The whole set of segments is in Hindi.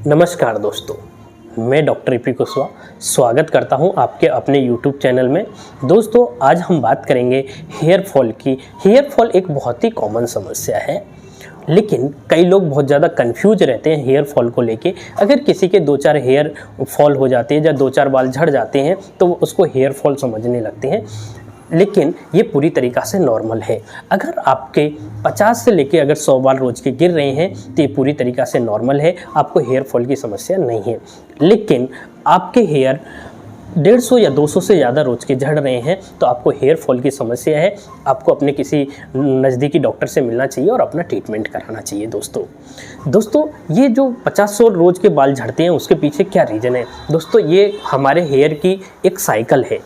नमस्कार दोस्तों, मैं डॉक्टर ए.पी. कुशवाहा स्वागत करता हूं आपके अपने यूट्यूब चैनल में। दोस्तों, आज हम बात करेंगे हेयर फॉल की। हेयर फॉल एक बहुत ही कॉमन समस्या है, लेकिन कई लोग बहुत ज़्यादा कंफ्यूज रहते हैं हेयर फॉल को लेके। अगर किसी के 2-4 हेयर फॉल हो जाते हैं या 2-4 बाल झड़ जाते हैं तो वो उसको हेयर फॉल समझने लगते हैं, लेकिन ये पूरी तरीक़ा से नॉर्मल है। अगर आपके 50 से लेके अगर 100 बाल रोज़ के गिर रहे हैं तो ये पूरी तरीक़ा से नॉर्मल है, आपको हेयर फॉल की समस्या नहीं है। लेकिन आपके हेयर 150 या 200 से ज़्यादा रोज़ के झड़ रहे हैं तो आपको हेयर फॉल की समस्या है। आपको अपने किसी नज़दीकी डॉक्टर से मिलना चाहिए और अपना ट्रीटमेंट कराना चाहिए। दोस्तों ये जो 50-100 रोज़ के बाल झड़ते हैं उसके पीछे क्या रीज़न है? दोस्तों, ये हमारे हेयर की एक साइकिल है।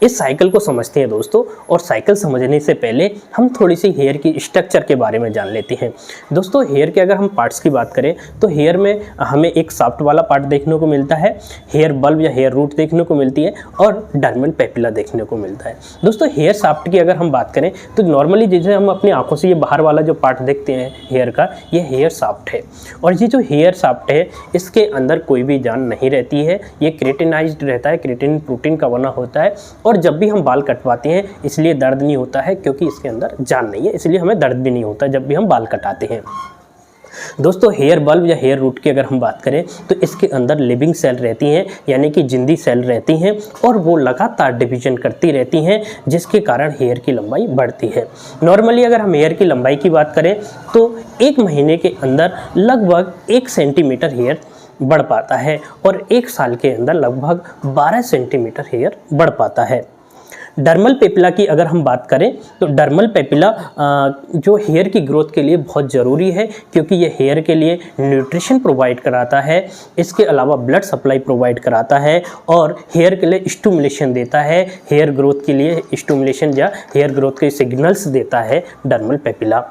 इस साइकिल को समझते हैं दोस्तों, और साइकिल समझने से पहले हम थोड़ी सी हेयर की स्ट्रक्चर के बारे में जान लेते हैं। दोस्तों, हेयर के अगर हम पार्ट्स की बात करें तो हेयर में हमें एक शाफ्ट वाला पार्ट देखने को मिलता है, हेयर बल्ब या हेयर रूट देखने को मिलती है, और डर्मल पेपिला देखने को मिलता है। दोस्तों, हेयर शाफ्ट की अगर हम बात करें तो नॉर्मली जैसे हम अपनी आंखों से ये बाहर वाला जो पार्ट देखते हैं हेयर का, ये हेयर शाफ्ट है। और ये जो हेयर शाफ्ट है इसके अंदर कोई भी जान नहीं रहती है, ये केराटिनाइज्ड रहता है, केराटिन प्रोटीन का बना होता है। और जब भी हम बाल कटवाते हैं इसलिए दर्द नहीं होता है, क्योंकि इसके अंदर जान नहीं है, इसलिए हमें दर्द भी नहीं होता जब भी हम बाल कटाते हैं। दोस्तों, हेयर बल्ब या हेयर रूट की अगर हम बात करें तो इसके अंदर लिविंग सेल रहती हैं, यानी कि जिंदी सेल रहती हैं, और वो लगातार डिवीजन करती रहती हैं, जिसके कारण हेयर की लंबाई बढ़ती है। नॉर्मली अगर हम हेयर की लंबाई की बात करें तो 1 महीने के अंदर लगभग 1 सेंटीमीटर हेयर बढ़ पाता है, और 1 साल के अंदर लगभग 12 सेंटीमीटर हेयर बढ़ पाता है। डर्मल पेपिला की अगर हम बात करें तो डर्मल पेपिला जो हेयर की ग्रोथ के लिए बहुत ज़रूरी है, क्योंकि ये हेयर के लिए न्यूट्रिशन प्रोवाइड कराता है, इसके अलावा ब्लड सप्लाई प्रोवाइड कराता है, और हेयर के लिए स्टिमुलेशन देता है। हेयर ग्रोथ के लिए स्टिमुलेशन या हेयर ग्रोथ के सिग्नल्स देता है डर्मल पेपिला।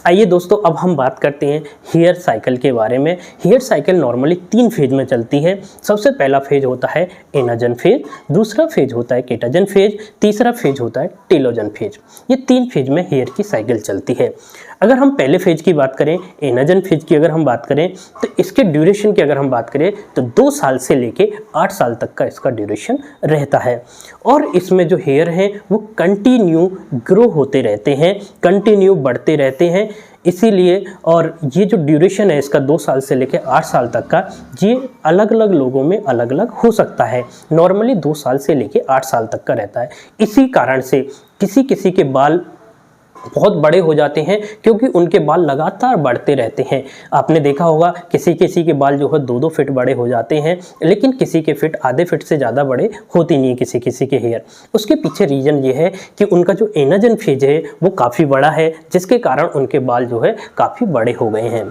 आइए दोस्तों, अब हम बात करते हैं हेयर साइकिल के बारे में। हेयर साइकिल नॉर्मली 3 फेज में चलती है। सबसे पहला फेज होता है एनाजन फेज, दूसरा फेज होता है केटाजन फेज, तीसरा फेज होता है टेलोजन फेज। ये 3 फेज में हेयर की साइकिल चलती है। अगर हम पहले फेज की बात करें, एनाजन फेज की अगर हम बात करें, तो इसके ड्यूरेशन की अगर हम बात करें तो 2 साल से लेके 8 साल तक का इसका ड्यूरेशन रहता है। और इसमें जो हेयर हैं वो कंटिन्यू ग्रो होते रहते हैं, कंटिन्यू बढ़ते रहते हैं। इसीलिए, और ये जो ड्यूरेशन है इसका 2 साल से लेकर 8 साल तक का, ये अलग अलग लोगों में अलग अलग हो सकता है। नॉर्मली 2 साल से लेकर 8 साल तक का रहता है। इसी कारण से किसी किसी के बाल बहुत बड़े हो जाते हैं, क्योंकि उनके बाल लगातार बढ़ते रहते हैं। आपने देखा होगा किसी किसी के बाल जो है 2-2 फीट बड़े हो जाते हैं, लेकिन किसी के फिट आधे फीट से ज़्यादा बड़े होते नहीं है किसी किसी के हेयर। उसके पीछे रीज़न ये है कि उनका जो एनाजन फेज है वो काफ़ी बड़ा है, जिसके कारण उनके बाल जो है काफ़ी बड़े हो गए हैं।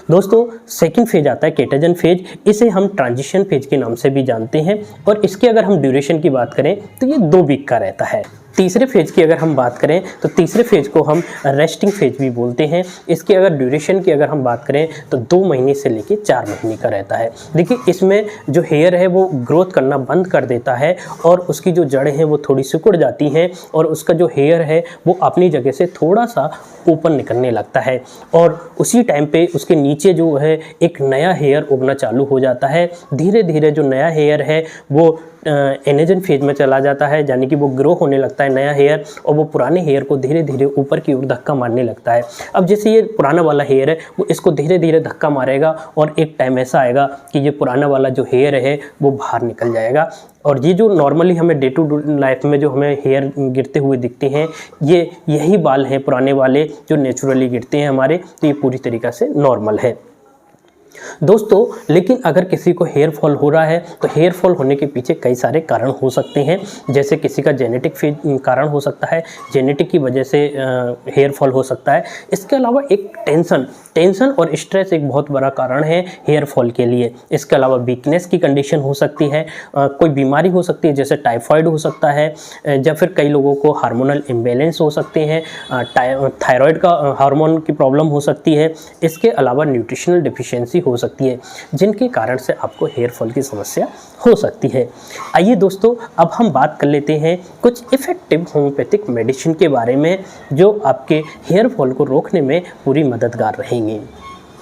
दोस्तों, सेकंड फेज आता है केटाजन फेज। इसे हम ट्रांजिशन फेज के नाम से भी जानते हैं, और इसके अगर हम ड्यूरेशन की बात करें तो ये 2 वीक का रहता है। तीसरे फेज की अगर हम बात करें तो तीसरे फेज को हम रेस्टिंग फेज भी बोलते हैं। इसके अगर ड्यूरेशन की अगर हम बात करें तो 2 महीने से लेके 4 महीने का रहता है। देखिए, इसमें जो हेयर है वो ग्रोथ करना बंद कर देता है, और उसकी जो जड़ें हैं वो थोड़ी सिकुड़ जाती हैं, और उसका जो हेयर है वो अपनी जगह से थोड़ा सा ऊपर निकलने लगता है, और उसी टाइम पे उसके नीचे जो है एक नया हेयर उगना चालू हो जाता है। धीरे धीरे जो नया हेयर है वो एनाजन फेज में चला जाता है, यानी कि वो ग्रो होने लगता है नया हेयर, और वो पुराने हेयर को धीरे धीरे ऊपर की ओर धक्का मारने लगता है। अब जैसे ये पुराना वाला हेयर है वो इसको धीरे धीरे धक्का मारेगा, और एक टाइम ऐसा आएगा कि ये पुराना वाला जो हेयर है वो बाहर निकल जाएगा। और ये जो नॉर्मली हमें डे टू डे लाइफ में जो हमें हेयर गिरते हुए दिखते हैं, ये यही बाल हैं पुराने वाले जो नेचुरली गिरते हैं हमारे, तो ये पूरी तरीक़ा से नॉर्मल है दोस्तों। लेकिन अगर किसी को हेयर फॉल हो रहा है तो हेयर फॉल होने के पीछे कई सारे कारण हो सकते हैं। जैसे किसी का जेनेटिक कारण हो सकता है, जेनेटिक की वजह से हेयर फॉल हो सकता है। इसके अलावा एक टेंशन और स्ट्रेस एक बहुत बड़ा कारण है हेयर फॉल के लिए। इसके अलावा वीकनेस की कंडीशन हो सकती है, कोई बीमारी हो सकती है जैसे टाइफाइड हो सकता है, या फिर कई लोगों को हार्मोनल इम्बैलेंस हो सकते हैं, थायराइड का हार्मोन की प्रॉब्लम हो सकती है। इसके अलावा न्यूट्रिशनल डिफिशियंसी हो सकती है, जिनके कारण से आपको हेयर फॉल की समस्या हो सकती है। आइए दोस्तों, अब हम बात कर लेते हैं कुछ इफ़ेक्टिव होम्योपैथिक मेडिसिन के बारे में, जो आपके हेयर फॉल को रोकने में पूरी मददगार रहेंगी।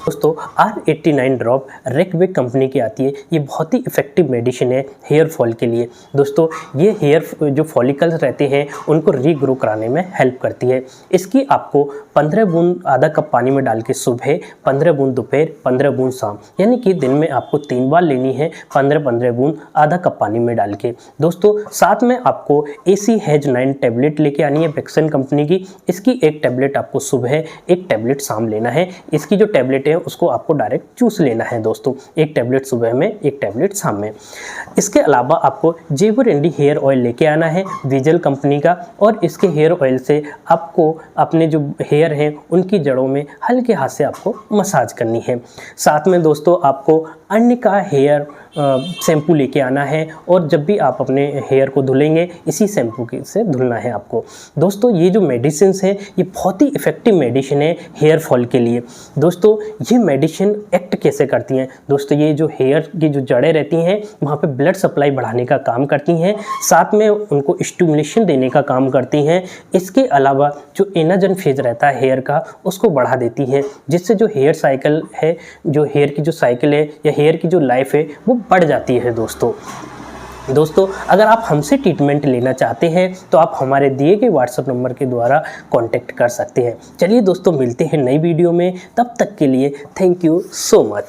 दोस्तों R89 ड्रॉप रेकवेक कंपनी की आती है। ये बहुत ही इफ़ेक्टिव मेडिसिन है हेयर फॉल के लिए। दोस्तों ये हेयर जो फॉलिकल्स रहते हैं उनको रीग्रो कराने में हेल्प करती है। इसकी आपको 15 बूंद आधा कप पानी में डाल के सुबह, 15 बूंद दोपहर, 15 बूंद शाम, यानी कि दिन में आपको 3 बार लेनी है 15-15 बूंद आधा कप पानी में डाल के। दोस्तों साथ में आपको AC हेज 9 टैबलेट लेके आनी है वैक्सन कंपनी की। इसकी एक टैबलेट आपको सुबह, एक टैबलेट शाम लेना है। इसकी जो टैबलेट है उसको आपको डायरेक्ट चूस लेना है दोस्तों, एक टैबलेट सुबह में, एक टैबलेट शाम में। इसके अलावा आपको जेवर इंडी हेयर ऑयल लेके आना है विजल कंपनी का, और इसके हेयर ऑयल से आपको अपने जो हेयर हैं उनकी जड़ों में हल्के हाथ से आपको मसाज करनी है। साथ में दोस्तों आपको अर्निका हेयर शैम्पू लेके आना है, और जब भी आप अपने हेयर को धुलेंगे इसी शैम्पू से धुलना है आपको। दोस्तों ये जो मेडिसिन है ये बहुत ही इफ़ेक्टिव मेडिसिन है हेयर फॉल के लिए। दोस्तों ये मेडिसिन एक्ट कैसे करती हैं? दोस्तों ये जो हेयर की जो जड़ें रहती हैं वहाँ पे ब्लड सप्लाई बढ़ाने का काम करती हैं, साथ में उनको स्टिमुलेशन देने का काम करती हैं। इसके अलावा जो एनाजन फेज रहता है हेयर का उसको बढ़ा देती है, जिससे जो हेयर साइकिल है, जो हेयर की जो साइकिल है या हेयर की जो लाइफ है वो बढ़ जाती है दोस्तों अगर आप हमसे ट्रीटमेंट लेना चाहते हैं तो आप हमारे दिए गए व्हाट्सएप नंबर के द्वारा कांटेक्ट कर सकते हैं। चलिए दोस्तों मिलते हैं नई वीडियो में, तब तक के लिए थैंक यू सो मच।